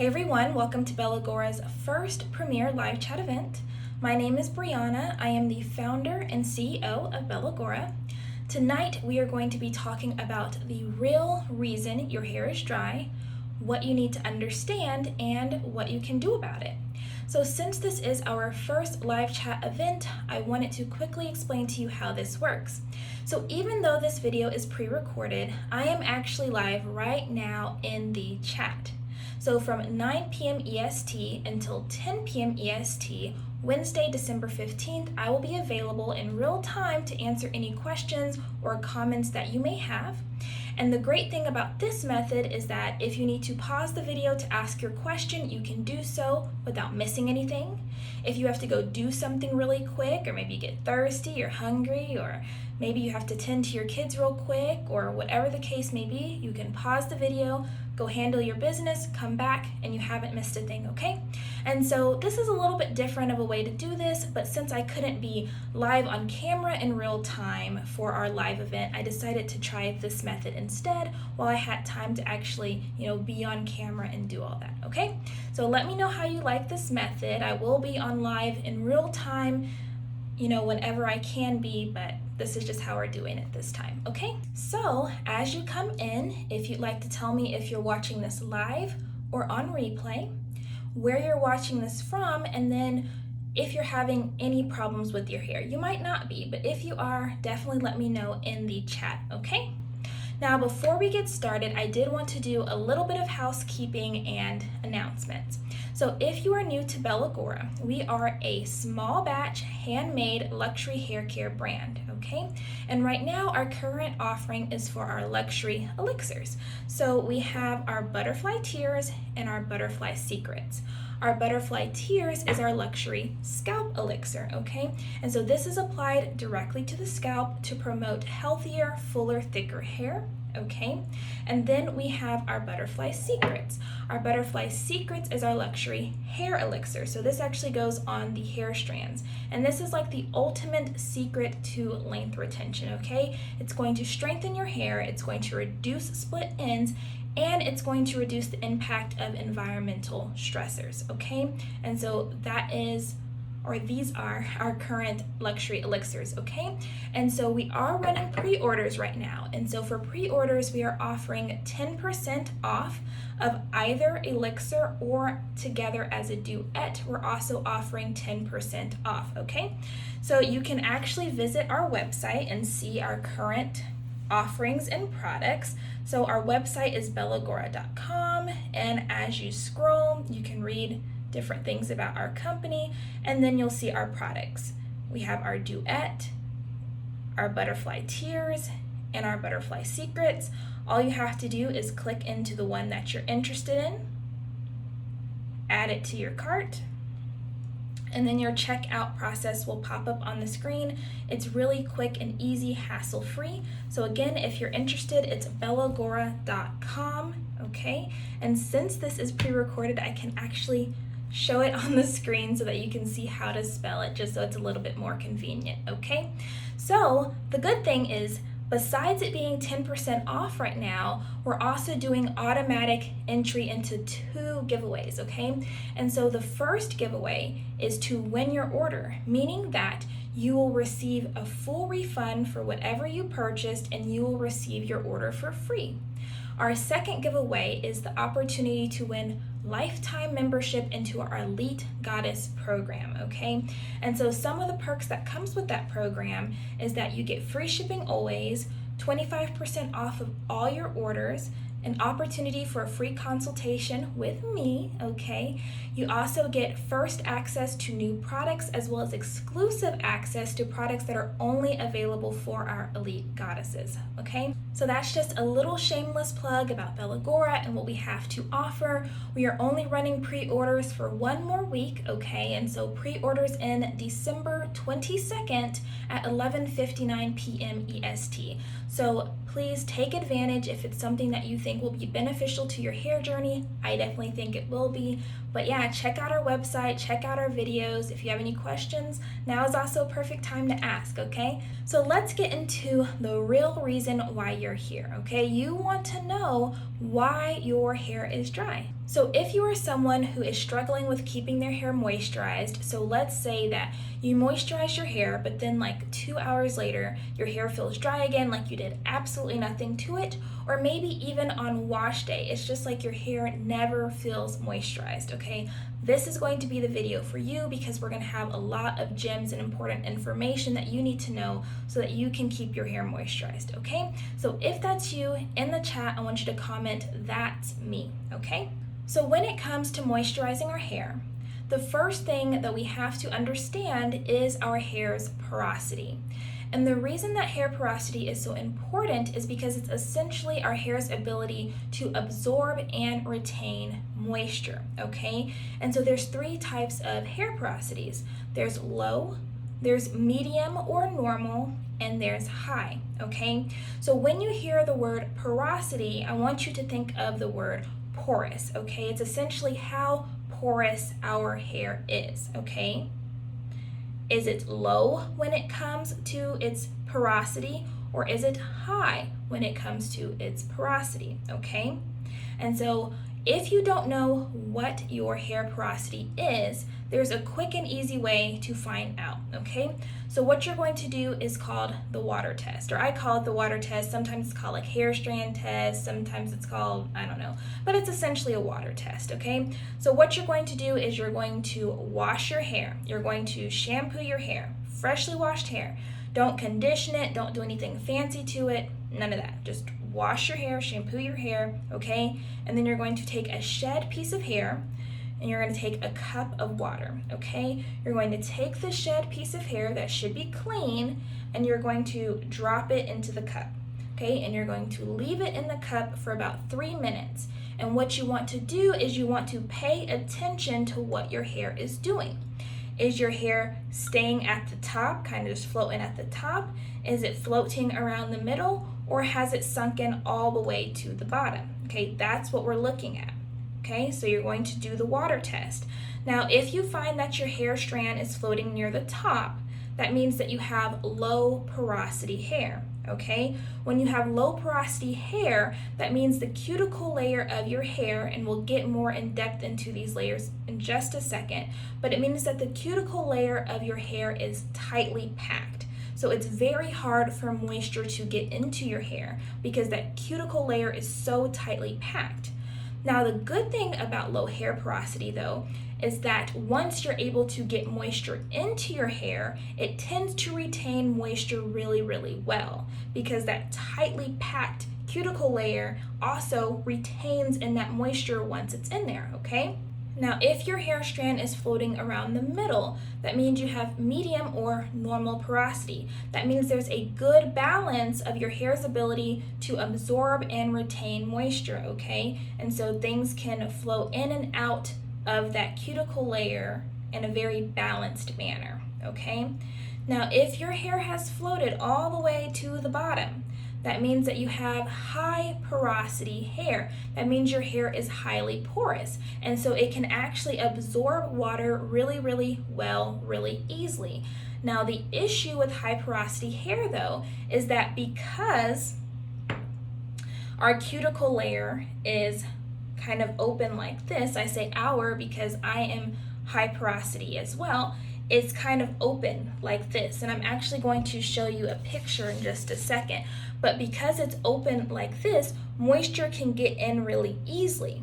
Hey everyone, welcome to Bella Gaura's first premiere live chat event. My name is Bre'anna. I am the founder and CEO of Bella Gaura. Tonight we are going to be talking about the real reason your hair is dry, what you need to understand, and what you can do about it. So since this is our first live chat event, I wanted to quickly explain to you how this works. So even though this video is pre-recorded, I am actually live right now in the chat. So from 9 p.m. EST until 10 p.m. EST, Wednesday, December 15th, I will be available in real time to answer any questions or comments that you may have. And the great thing about this method is that if you need to pause the video to ask your question, you can do so without missing anything. If you have to go do something really quick, or maybe you get thirsty or hungry, or maybe you have to tend to your kids real quick, or whatever the case may be, you can pause the video, go handle your business, come back, and you haven't missed a thing, okay? And so this is a little bit different of a way to do this, but since I couldn't be live on camera in real time for our live event, I decided to try this method instead while I had time to actually, be on camera and do all that, okay? So let me know how you like this method. I will be on live in real time, whenever I can be, but this is just how we're doing it this time, okay? So as you come in, if you'd like to tell me if you're watching this live or on replay, where you're watching this from, and then if you're having any problems with your hair. You might not be, but if you are, definitely let me know in the chat, okay? Now, before we get started, I did want to do a little bit of housekeeping and announcements. So if you are new to Bella Gaura, we are a small batch, handmade luxury hair care brand, okay? And right now, our current offering is for our luxury elixirs. So we have our butterfly tears and our butterfly secrets. Our butterfly tears is our luxury scalp elixir, okay? And so this is applied directly to the scalp to promote healthier, fuller, thicker hair, okay? And then we have our butterfly secrets. Our butterfly secrets is our luxury hair elixir. So this actually goes on the hair strands. And this is like the ultimate secret to length retention, okay? It's going to strengthen your hair, it's going to reduce split ends, and it's going to reduce the impact of environmental stressors, okay? And so these are our current luxury elixirs, okay? And so we are running pre-orders right now. And so for pre-orders, we are offering 10% off of either elixir or together as a duet. We're also offering 10% off, okay? So you can actually visit our website and see our current offerings and products. So our website is bellagaura.com, and as you scroll, you can read different things about our company, and then you'll see our products. We have our duet, our butterfly tears, and our butterfly secrets. All you have to do is click into the one that you're interested in, add it to your cart, and then your checkout process will pop up on the screen. It's really quick and easy, hassle-free. So again, if you're interested, it's bellagaura.com, okay? And since this is pre-recorded, I can actually show it on the screen so that you can see how to spell it, just so it's a little bit more convenient, okay? So the good thing is, besides it being 10% off right now, we're also doing automatic entry into 2 giveaways, okay? And so the first giveaway is to win your order, meaning that you will receive a full refund for whatever you purchased, and you will receive your order for free. Our second giveaway is the opportunity to win lifetime membership into our Elite Goddess program, okay? And so some of the perks that comes with that program is that you get free shipping always, 25% off of all your orders, an opportunity for a free consultation with me, okay? You also get first access to new products, as well as exclusive access to products that are only available for our elite goddesses, okay? So that's just a little shameless plug about Bella Gaura and what we have to offer. We are only running pre-orders for 1 more week, okay? And so pre-orders in December 22nd at 11:59 p.m. EST. So please take advantage if it's something that you think will be beneficial to your hair journey. I definitely think it will be. But yeah, check out our website, check out our videos. If you have any questions, now is also a perfect time to ask, okay? So let's get into the real reason why you're here, okay? You want to know why your hair is dry. So if you are someone who is struggling with keeping their hair moisturized, so let's say that you moisturize your hair, but then like 2 hours later, your hair feels dry again, like you did absolutely nothing to it, or maybe even on wash day, it's just like your hair never feels moisturized, okay? This is going to be the video for you because we're going to have a lot of gems and important information that you need to know so that you can keep your hair moisturized, okay? So if that's you, in the chat, I want you to comment, "That's me," okay? So when it comes to moisturizing our hair, the first thing that we have to understand is our hair's porosity. And the reason that hair porosity is so important is because it's essentially our hair's ability to absorb and retain moisture, okay? And so there's 3 types of hair porosities. There's low, there's medium or normal, and there's high, okay? So when you hear the word porosity, I want you to think of the word porous, okay? It's essentially how porous our hair is, okay? Is it low when it comes to its porosity, or is it high when it comes to its porosity, okay? And so if you don't know what your hair porosity is, there's a quick and easy way to find out, okay? So what you're going to do is called the water test, or I call it the water test. Sometimes it's called like hair strand test, sometimes it's called, I don't know, but it's essentially a water test, okay? So what you're going to do is you're going to wash your hair. You're going to shampoo your hair, freshly washed hair. Don't condition it, don't do anything fancy to it, none of that. Just wash your hair, shampoo your hair, okay? And then you're going to take a shed piece of hair, and you're going to take a cup of water, okay? You're going to take the shed piece of hair that should be clean, and you're going to drop it into the cup, okay? And you're going to leave it in the cup for about 3 minutes. And what you want to do is you want to pay attention to what your hair is doing. Is your hair staying at the top, kind of just floating at the top? Is it floating around the middle, or has it sunken all the way to the bottom? Okay, that's what we're looking at. Okay, so you're going to do the water test. Now, if you find that your hair strand is floating near the top, that means that you have low porosity hair, okay? When you have low porosity hair, that means the cuticle layer of your hair, and we'll get more in depth into these layers in just a second, but it means that the cuticle layer of your hair is tightly packed. So it's very hard for moisture to get into your hair because that cuticle layer is so tightly packed. Now, the good thing about low hair porosity, though, is that once you're able to get moisture into your hair, it tends to retain moisture really, really well because that tightly packed cuticle layer also retains in that moisture once it's in there, okay? Now, if your hair strand is floating around the middle, that means you have medium or normal porosity. That means there's a good balance of your hair's ability to absorb and retain moisture, okay? And so things can flow in and out of that cuticle layer in a very balanced manner, okay? Now, if your hair has floated all the way to the bottom, that means that you have high porosity hair. That means your hair is highly porous, and so it can actually absorb water really, really well, really easily. Now, the issue with high porosity hair, though, is that because our cuticle layer is kind of open like this, I say our because I am high porosity as well, it's kind of open like this, and I'm actually going to show you a picture in just a second. But because it's open like this, moisture can get in really easily.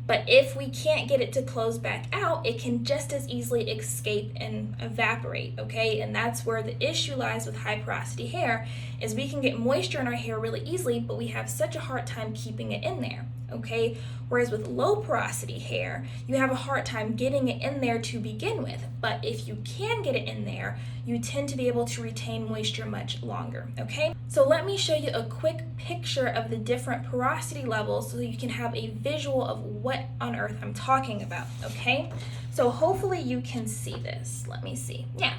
But if we can't get it to close back out, it can just as easily escape and evaporate, okay? And that's where the issue lies with high porosity hair, is we can get moisture in our hair really easily, but we have such a hard time keeping it in there, okay? Whereas with low porosity hair, you have a hard time getting it in there to begin with. But if you can get it in there, you tend to be able to retain moisture much longer, okay? So let me show you a quick picture of the different porosity levels so you can have a visual of what on earth I'm talking about, okay? So hopefully you can see this. Let me see. Yeah.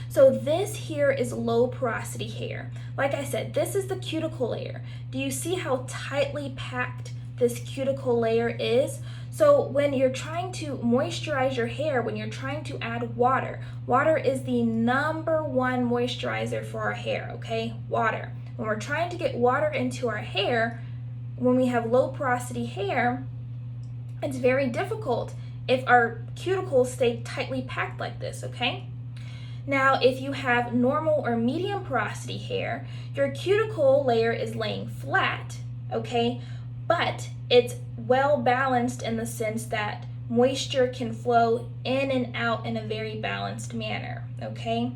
So this here is low porosity hair. Like I said, this is the cuticle layer. Do you see how tightly packed this cuticle layer is? So when you're trying to moisturize your hair, when you're trying to add water, water is the number one moisturizer for our hair, okay? Water. When we're trying to get water into our hair, when we have low porosity hair, It's very difficult if our cuticles stay tightly packed like this, okay? Now, if you have normal or medium porosity hair, your cuticle layer is laying flat, okay? But it's well balanced in the sense that moisture can flow in and out in a very balanced manner, okay?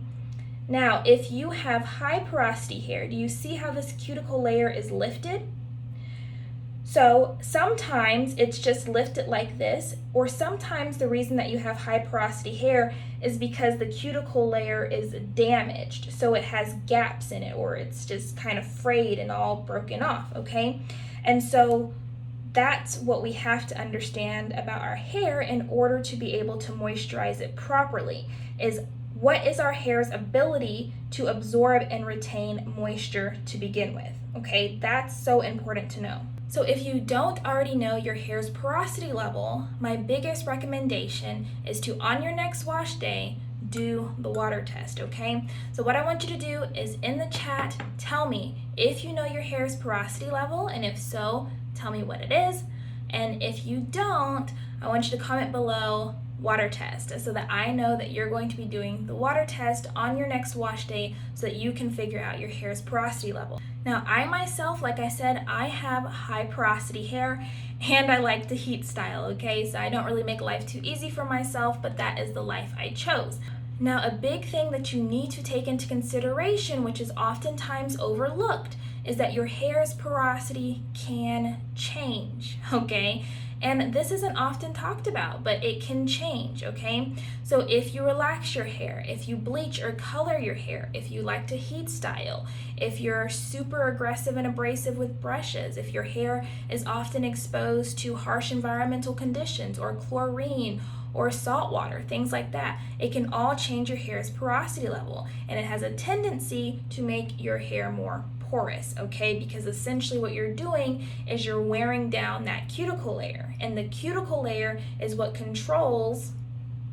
Now, if you have high porosity hair, do you see how this cuticle layer is lifted? So sometimes it's just lifted like this, or sometimes the reason that you have high porosity hair is because the cuticle layer is damaged. So it has gaps in it, or it's just kind of frayed and all broken off, okay? And so that's what we have to understand about our hair in order to be able to moisturize it properly, is what is our hair's ability to absorb and retain moisture to begin with, okay? That's so important to know. So if you don't already know your hair's porosity level, my biggest recommendation is to, on your next wash day, do the water test, okay? So what I want you to do is in the chat, tell me if you know your hair's porosity level, and if so, tell me what it is. And if you don't, I want you to comment below water test so that I know that you're going to be doing the water test on your next wash day so that you can figure out your hair's porosity level. Now, I myself, like I said, I have high porosity hair and I like to heat style, okay? So I don't really make life too easy for myself, but that is the life I chose. Now, a big thing that you need to take into consideration, which is oftentimes overlooked, is that your hair's porosity can change, okay? And this isn't often talked about, but it can change, okay? So if you relax your hair, if you bleach or color your hair, if you like to heat style, if you're super aggressive and abrasive with brushes, if your hair is often exposed to harsh environmental conditions or chlorine or salt water, things like that, it can all change your hair's porosity level. And it has a tendency to make your hair more porous, okay? Because essentially what you're doing is you're wearing down that cuticle layer, and the cuticle layer is what controls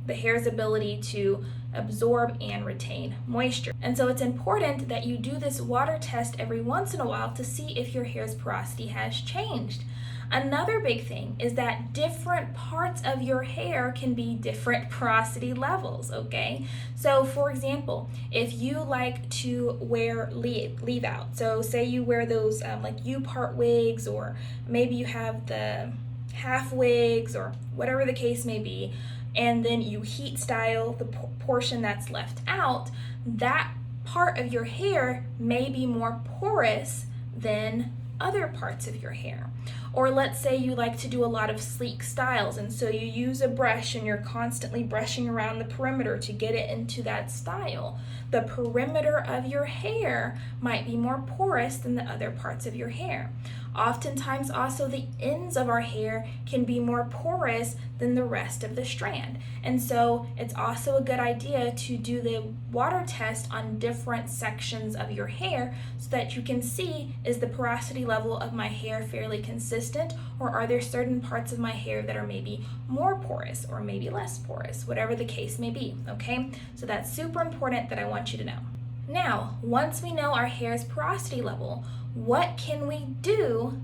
the hair's ability to absorb and retain moisture. And so it's important that you do this water test every once in a while to see if your hair's porosity has changed. Another big thing is that different parts of your hair can be different porosity levels, okay? So for example, if you like to wear leave out, so say you wear those like U-part wigs, or maybe you have the half wigs or whatever the case may be, and then you heat style the portion that's left out, that part of your hair may be more porous than other parts of your hair. Or let's say you like to do a lot of sleek styles, and so you use a brush and you're constantly brushing around the perimeter to get it into that style. The perimeter of your hair might be more porous than the other parts of your hair. Oftentimes also the ends of our hair can be more porous than the rest of the strand. And so it's also a good idea to do the water test on different sections of your hair so that you can see, is the porosity level of my hair fairly consistent, or are there certain parts of my hair that are maybe more porous or maybe less porous, whatever the case may be, okay? So that's super important that I want you to know. Now, once we know our hair's porosity level, what can we do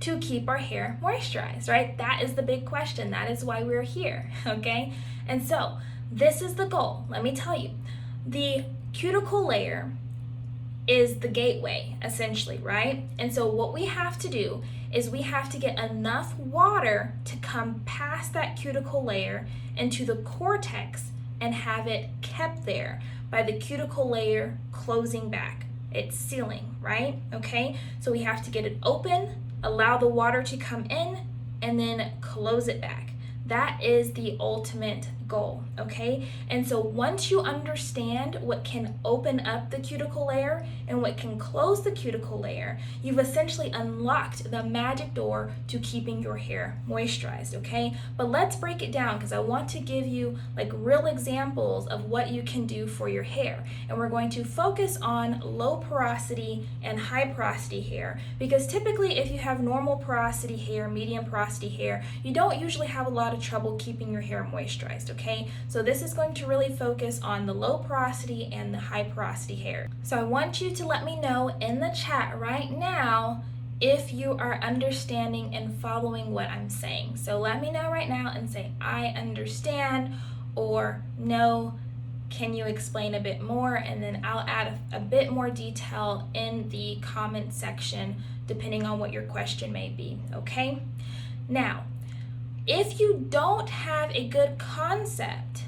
to keep our hair moisturized, right? That is the big question. That is why we're here, okay? And so this is the goal. Let me tell you, the cuticle layer is the gateway, essentially, right? And so what we have to do is we have to get enough water to come past that cuticle layer into the cortex and have it kept there by the cuticle layer closing back. It's sealing, right? Okay, so we have to get it open, allow the water to come in, and then close it back. That is the ultimate goal, okay? And so once you understand what can open up the cuticle layer and what can close the cuticle layer, you've essentially unlocked the magic door to keeping your hair moisturized, okay? But let's break it down, because I want to give you like real examples of what you can do for your hair. And we're going to focus on low porosity and high porosity hair, because typically if you have normal porosity hair, medium porosity hair, you don't usually have a lot of trouble keeping your hair moisturized, okay? So this is going to really focus on the low porosity and the high porosity hair. So I want you to let me know in the chat right now if you are understanding and following what I'm saying. So let me know right now and say, I understand, or no, can you explain a bit more? And then I'll add a bit more detail in the comment section depending on what your question may be, okay? Now, if you don't have a good concept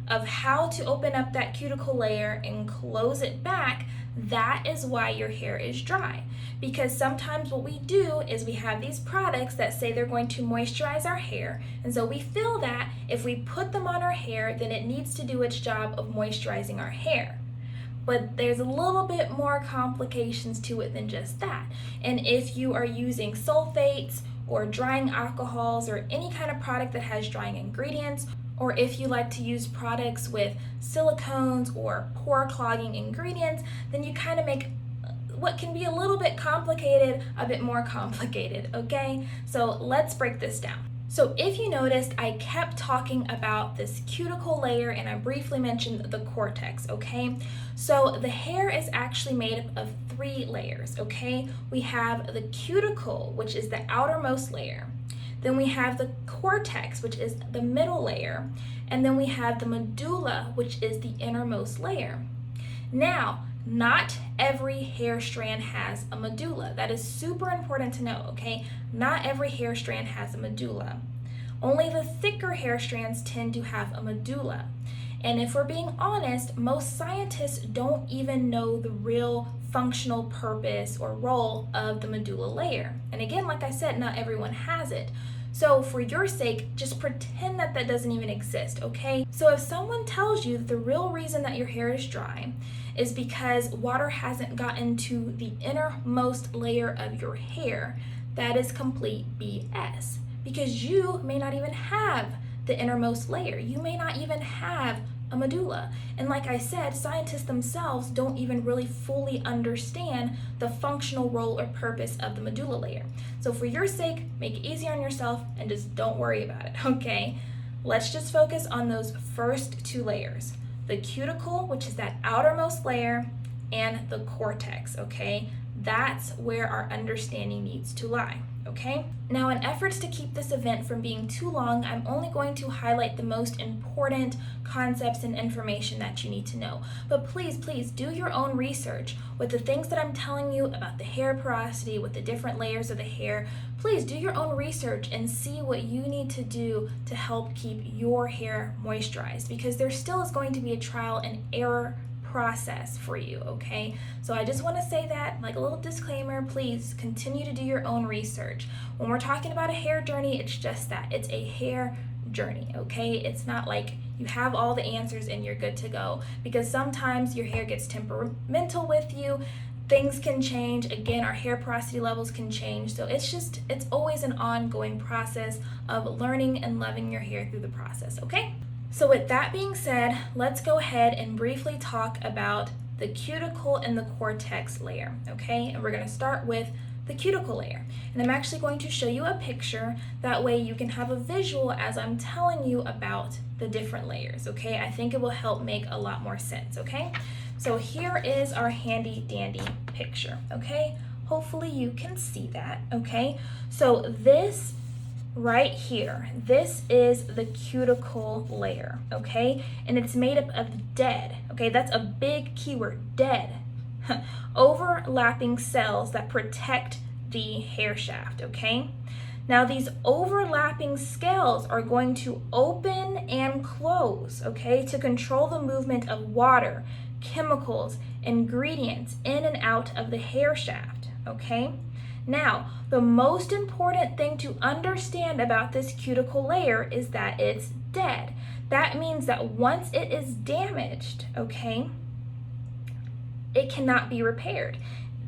of how to open up that cuticle layer and close it back, that is why your hair is dry. Because sometimes what we do is we have these products that say they're going to moisturize our hair, and so we feel that if we put them on our hair, then it needs to do its job of moisturizing our hair. But there's a little bit more complications to it than just that. And if you are using sulfates or drying alcohols or any kind of product that has drying ingredients, or if you like to use products with silicones or pore clogging ingredients, then you kind of make what can be a little bit complicated a bit more complicated, okay? So let's break this down. So if you noticed, I kept talking about this cuticle layer and I briefly mentioned the cortex, okay? So the hair is actually made up of 3 layers, okay? We have the cuticle, which is the outermost layer. Then we have the cortex, which is the middle layer. And then we have the medulla, which is the innermost layer. Now, not every hair strand has a medulla. That is super important to know, okay? Not every hair strand has a medulla. Only the thicker hair strands tend to have a medulla. And if we're being honest, most scientists don't even know the real functional purpose or role of the medulla layer. And again, like I said, not everyone has it. So for your sake, just pretend that that doesn't even exist, okay? So if someone tells you that the real reason that your hair is dry is because water hasn't gotten to the innermost layer of your hair, that is complete BS. Because you may not even have the innermost layer. You may not even have a medulla. And like I said, scientists themselves don't even really fully understand the functional role or purpose of the medulla layer. So for your sake, make it easy on yourself and just don't worry about it, okay? Let's just focus on those first 2 layers. The cuticle, which is that outermost layer, and the cortex, okay? That's where our understanding needs to lie, okay? Now, in efforts to keep this event from being too long, I'm only going to highlight the most important concepts and information that you need to know. But please, please do your own research with the things that I'm telling you about the hair porosity, with the different layers of the hair. Please do your own research and see what you need to do to help keep your hair moisturized, because there still is going to be a trial and error process for you, okay? So I just want to say that, like a little disclaimer, please continue to do your own research. When we're talking about a hair journey, it's just that. It's a hair journey, okay? It's not like you have all the answers and you're good to go, because sometimes your hair gets temperamental with you. Things can change. Again, our hair porosity levels can change. So it's always an ongoing process of learning and loving your hair through the process, okay? So with that being said, let's go ahead and briefly talk about the cuticle and the cortex layer, okay? And we're going to start with the cuticle layer. And I'm actually going to show you a picture. That way you can have a visual as I'm telling you about the different layers, okay? I think it will help make a lot more sense, okay? So here is our handy dandy picture, okay? Hopefully you can see that, okay? So this right here, this is the cuticle layer, okay? And it's made up of dead, okay? That's a big keyword, dead. Overlapping cells that protect the hair shaft, okay? Now these overlapping scales are going to open and close, okay, to control the movement of water, chemicals, ingredients in and out of the hair shaft, okay? Now, the most important thing to understand about this cuticle layer is that it's dead. That means that once it is damaged, okay, it cannot be repaired.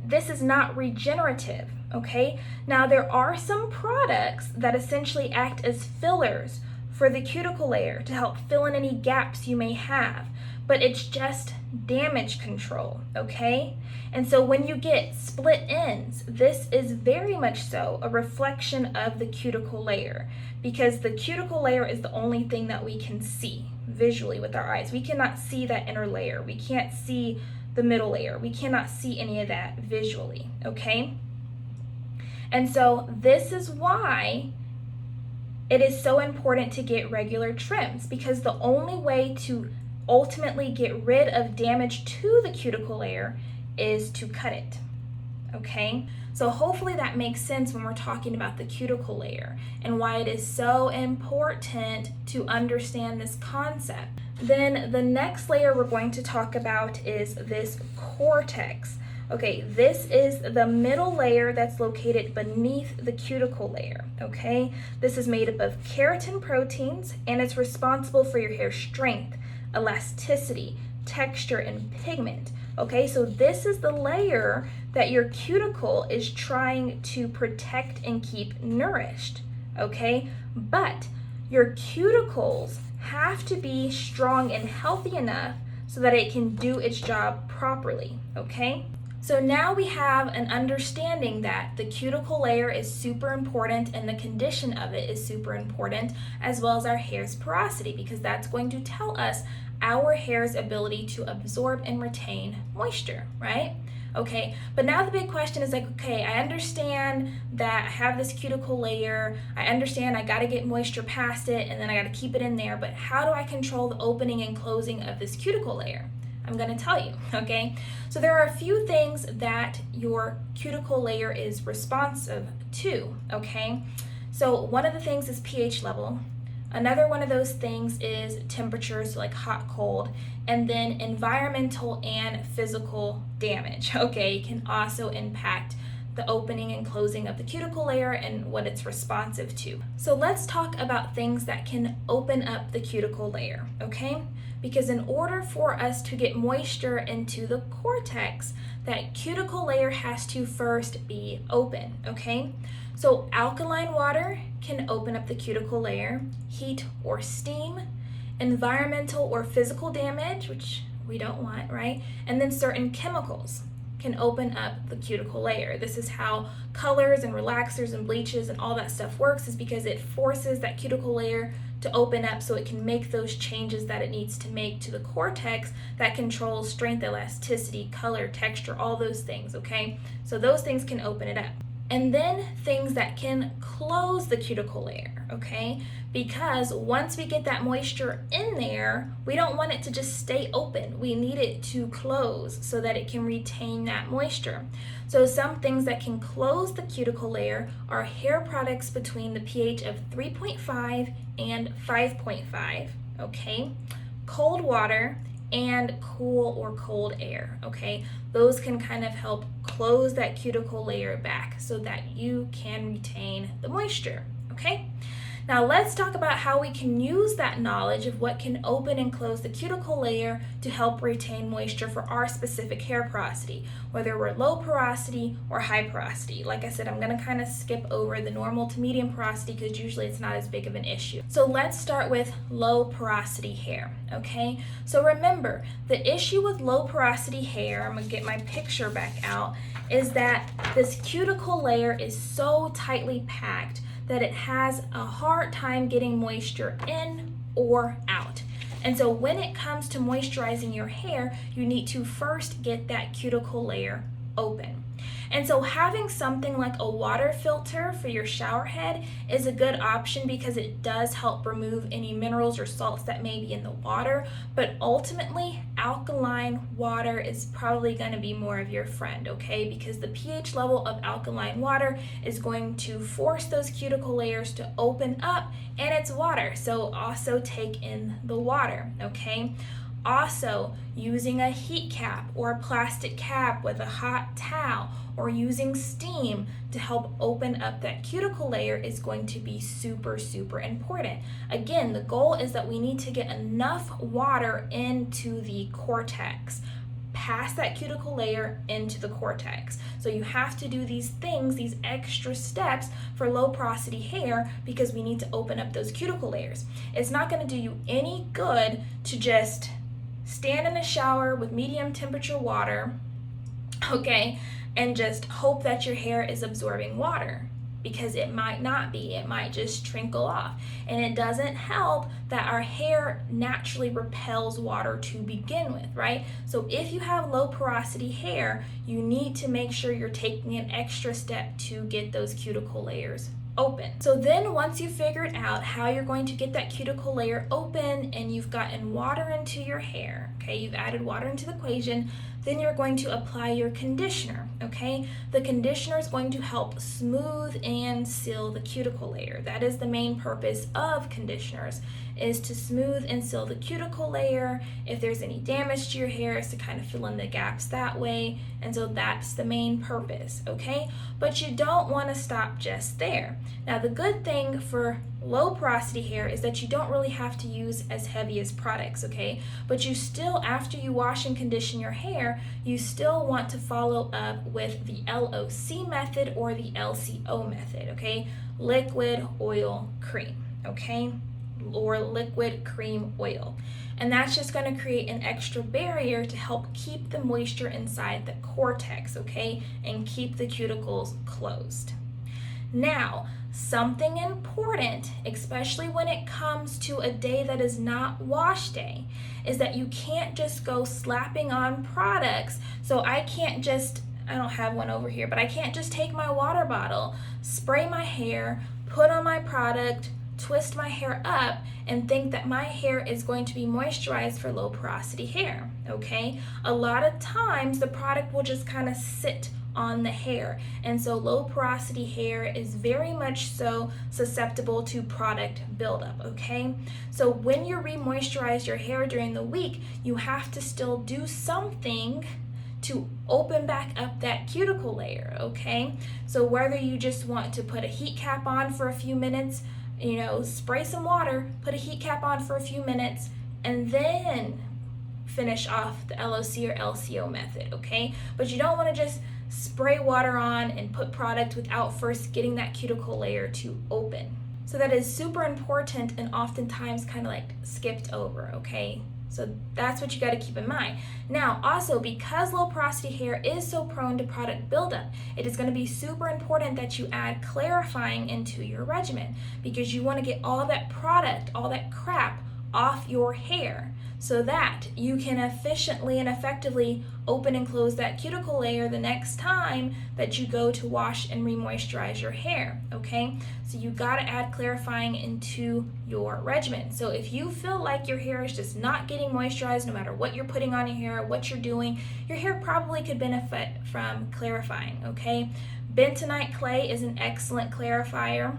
This is not regenerative, okay? Now, there are some products that essentially act as fillers for the cuticle layer to help fill in any gaps you may have, but it's just damage control, okay? And so when you get split ends, this is very much so a reflection of the cuticle layer, because the cuticle layer is the only thing that we can see visually with our eyes. We cannot see that inner layer. We can't see the middle layer. We cannot see any of that visually, okay? And so this is why it is so important to get regular trims, because the only way to ultimately get rid of damage to the cuticle layer is to cut it, okay? So hopefully that makes sense when we're talking about the cuticle layer and why it is so important to understand this concept. Then the next layer we're going to talk about is this cortex. Okay, this is the middle layer that's located beneath the cuticle layer, okay? This is made up of keratin proteins, and it's responsible for your hair strength, elasticity, texture, and pigment. Okay, so this is the layer that your cuticle is trying to protect and keep nourished, okay? But your cuticles have to be strong and healthy enough so that it can do its job properly, okay? So now we have an understanding that the cuticle layer is super important and the condition of it is super important, as well as our hair's porosity, because that's going to tell us our hair's ability to absorb and retain moisture, right? Okay, but now the big question is like, okay, I understand that I have this cuticle layer, I understand I gotta get moisture past it, and then I gotta keep it in there, but how do I control the opening and closing of this cuticle layer? I'm going to tell you, okay? So there are a few things that your cuticle layer is responsive to, okay? So one of the things is pH level. Another one of those things is temperatures, like hot, cold, and then environmental and physical damage, okay? It can also impact the opening and closing of the cuticle layer and what it's responsive to. So let's talk about things that can open up the cuticle layer, okay? Because in order for us to get moisture into the cortex, that cuticle layer has to first be open, okay? So alkaline water can open up the cuticle layer, heat or steam, environmental or physical damage, which we don't want, right? And then certain chemicals can open up the cuticle layer. This is how colors and relaxers and bleaches and all that stuff works, is because it forces that cuticle layer to open up so it can make those changes that it needs to make to the cortex that controls strength, elasticity, color, texture, all those things, okay? So those things can open it up. And then things that can close the cuticle layer, okay? Because once we get that moisture in there, we don't want it to just stay open. We need it to close so that it can retain that moisture. So some things that can close the cuticle layer are hair products between the pH of 3.5 and 5.5, okay? Cold water and cool or cold air, okay? Those can kind of help close that cuticle layer back so that you can retain the moisture, okay? Now let's talk about how we can use that knowledge of what can open and close the cuticle layer to help retain moisture for our specific hair porosity, whether we're low porosity or high porosity. Like I said, I'm gonna kind of skip over the normal to medium porosity because usually it's not as big of an issue. So let's start with low porosity hair, okay? So remember, the issue with low porosity hair, I'm gonna get my picture back out, is that this cuticle layer is so tightly packed that it has a hard time getting moisture in or out. And so when it comes to moisturizing your hair, you need to first get that cuticle layer open. And so having something like a water filter for your shower head is a good option because it does help remove any minerals or salts that may be in the water, but ultimately alkaline water is probably going to be more of your friend, okay? Because the pH level of alkaline water is going to force those cuticle layers to open up, and it's water, so also take in the water, okay? Also, using a heat cap or a plastic cap with a hot towel or using steam to help open up that cuticle layer is going to be super, super important. Again, the goal is that we need to get enough water into the cortex, past that cuticle layer into the cortex. So you have to do these things, these extra steps for low porosity hair because we need to open up those cuticle layers. It's not going to do you any good to just stand in a shower with medium temperature water, okay, and just hope that your hair is absorbing water, because it might not be. It might just trickle off. And it doesn't help that our hair naturally repels water to begin with, right? So if you have low porosity hair, you need to make sure you're taking an extra step to get those cuticle layers open. So then once you've figured out how you're going to get that cuticle layer open and you've gotten water into your hair, okay, you've added water into the equation, then you're going to apply your conditioner, okay? The conditioner is going to help smooth and seal the cuticle layer. That is the main purpose of conditioners, is to smooth and seal the cuticle layer. If there's any damage to your hair, is to kind of fill in the gaps that way. And so that's the main purpose, okay? But you don't want to stop just there. Now the good thing for low porosity hair is that you don't really have to use as heavy as products, okay? But you still, after you wash and condition your hair, you still want to follow up with the LOC method or the LCO method, okay? Liquid, oil, cream, okay? Or liquid, cream, oil. And that's just going to create an extra barrier to help keep the moisture inside the cortex, okay? And keep the cuticles closed. Now, something important, especially when it comes to a day that is not wash day, is that you can't just go slapping on products. So I don't have one over here, but I can't just take my water bottle, spray my hair, put on my product, twist my hair up, and think that my hair is going to be moisturized for low porosity hair, okay? A lot of times the product will just kind of sit on the hair, and so low porosity hair is very much so susceptible to product buildup, okay? So when you re-moisturize your hair during the week, you have to still do something to open back up that cuticle layer, okay? So whether you just want to put a heat cap on for a few minutes, spray some water, put a heat cap on for a few minutes, and then finish off the LOC or LCO method, okay? But you don't want to just spray water on and put product without first getting that cuticle layer to open. So that is super important and oftentimes kind of like skipped over, okay? So that's what you got to keep in mind. Now, also, because low porosity hair is so prone to product buildup, it is going to be super important that you add clarifying into your regimen, because you want to get all that product, all that crap off your hair so that you can efficiently and effectively open and close that cuticle layer the next time that you go to wash and re-moisturize your hair, okay? So you gotta add clarifying into your regimen. So if you feel like your hair is just not getting moisturized no matter what you're putting on your hair, what you're doing, your hair probably could benefit from clarifying, okay? Bentonite clay is an excellent clarifier.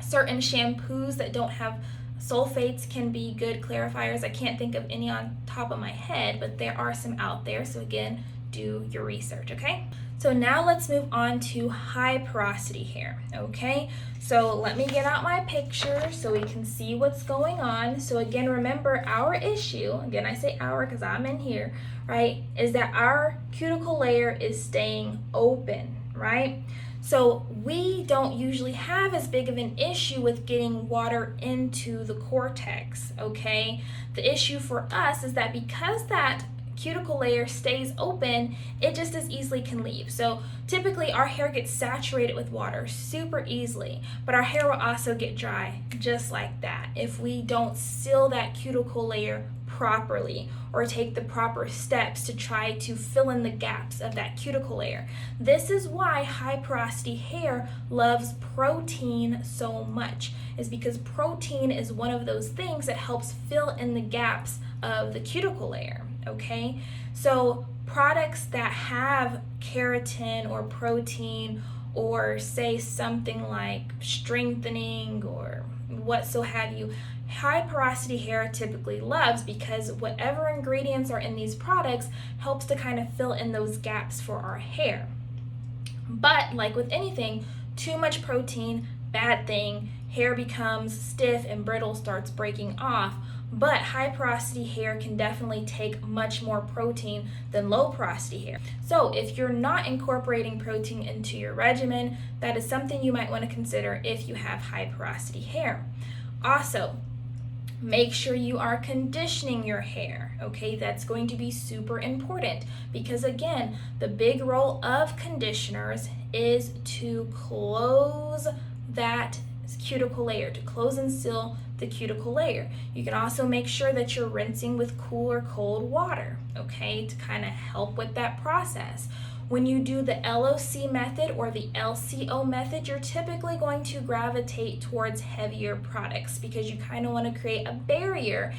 Certain shampoos that don't have sulfates can be good clarifiers. I can't think of any on top of my head, but there are some out there. So again, do your research, okay? So now let's move on to high porosity hair, okay? So let me get out my picture so we can see what's going on. So again, remember our issue, again I say our because I'm in here, right, is that our cuticle layer is staying open, right? So we don't usually have as big of an issue with getting water into the cortex, okay? The issue for us is that because that cuticle layer stays open, it just as easily can leave. So typically our hair gets saturated with water super easily, but our hair will also get dry just like that if we don't seal that cuticle layer properly or take the proper steps to try to fill in the gaps of that cuticle layer. This is why high porosity hair loves protein so much, is because protein is one of those things that helps fill in the gaps of the cuticle layer, okay? So products that have keratin or protein, or say something like strengthening or what so have you, high porosity hair typically loves, because whatever ingredients are in these products helps to kind of fill in those gaps for our hair. But like with anything, too much protein, bad thing, hair becomes stiff and brittle, starts breaking off. But high porosity hair can definitely take much more protein than low porosity hair. So if you're not incorporating protein into your regimen, that is something you might want to consider if you have high porosity hair. Also, make sure you are conditioning your hair, okay? That's going to be super important, because again, the big role of conditioners is to close that cuticle layer, to close and seal the cuticle layer. You can also make sure that you're rinsing with cool or cold water, okay, to kind of help with that process. When you do the LOC method or the LCO method, you're typically going to gravitate towards heavier products because you kind of want to create a barrier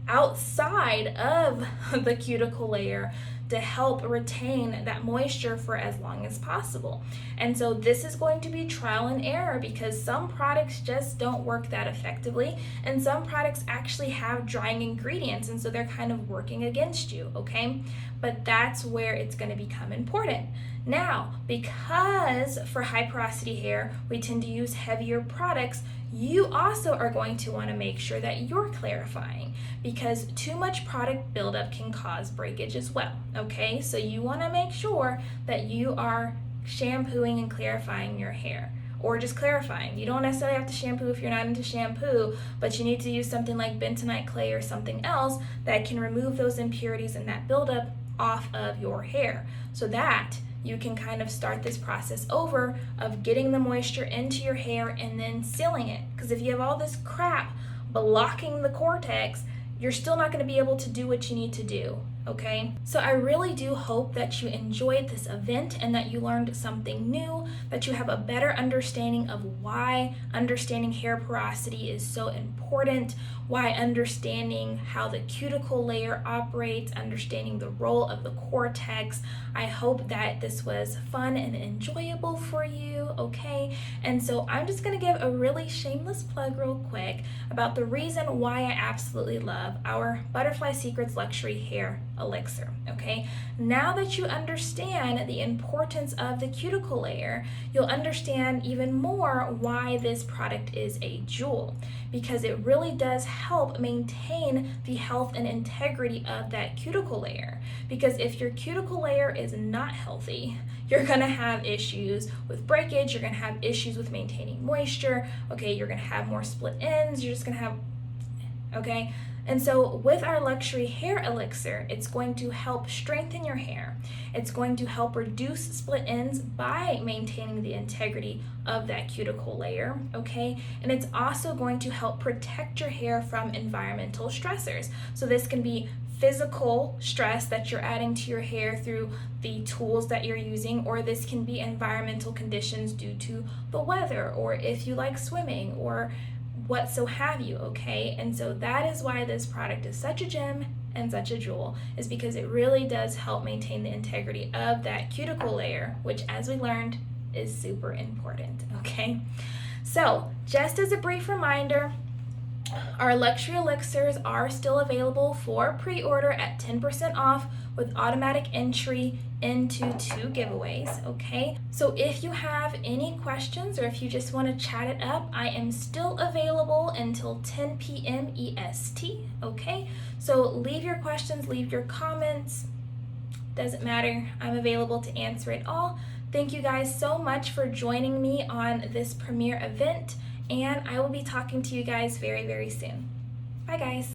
outside of the cuticle layer to help retain that moisture for as long as possible. And so this is going to be trial and error because some products just don't work that effectively, and some products actually have drying ingredients, and so they're kind of working against you, okay? But that's where it's going to become important. Now, because for high porosity hair, we tend to use heavier products, you also are going to want to make sure that you're clarifying because too much product buildup can cause breakage as well, okay? So you want to make sure that you are shampooing and clarifying your hair, or just clarifying. You don't necessarily have to shampoo if you're not into shampoo, but you need to use something like bentonite clay or something else that can remove those impurities and that buildup off of your hair so that you can kind of start this process over of getting the moisture into your hair and then sealing it. Because if you have all this crap blocking the cortex, you're still not going to be able to do what you need to do, okay? So I really do hope that you enjoyed this event and that you learned something new, that you have a better understanding of why understanding hair porosity is so important, why understanding how the cuticle layer operates, understanding the role of the cortex. I hope that this was fun and enjoyable for you, okay? And so I'm just gonna give a really shameless plug real quick about the reason why I absolutely love our Butterfly Secrets Luxury Hair Elixir, okay? Now that you understand the importance of the cuticle layer, you'll understand even more why this product is a jewel, because it really does help maintain the health and integrity of that cuticle layer. Because if your cuticle layer is not healthy, you're gonna have issues with breakage, you're gonna have issues with maintaining moisture, okay, you're gonna have more split ends, you're just gonna have, okay? And so with our luxury hair elixir, it's going to help strengthen your hair. It's going to help reduce split ends by maintaining the integrity of that cuticle layer, okay? And it's also going to help protect your hair from environmental stressors. So this can be physical stress that you're adding to your hair through the tools that you're using, or this can be environmental conditions due to the weather, or if you like swimming, or what so have you, okay? And so that is why this product is such a gem and such a jewel, is because it really does help maintain the integrity of that cuticle layer, which, as we learned, is super important, okay? So just as a brief reminder, our luxury elixirs are still available for pre-order at 10% off with automatic entry into 2 giveaways, okay? So if you have any questions or if you just want to chat it up, I am still available until 10 p.m. EST, okay? So leave your questions, leave your comments, doesn't matter, I'm available to answer it all. Thank you guys so much for joining me on this premiere event, and I will be talking to you guys very, very soon. Bye guys.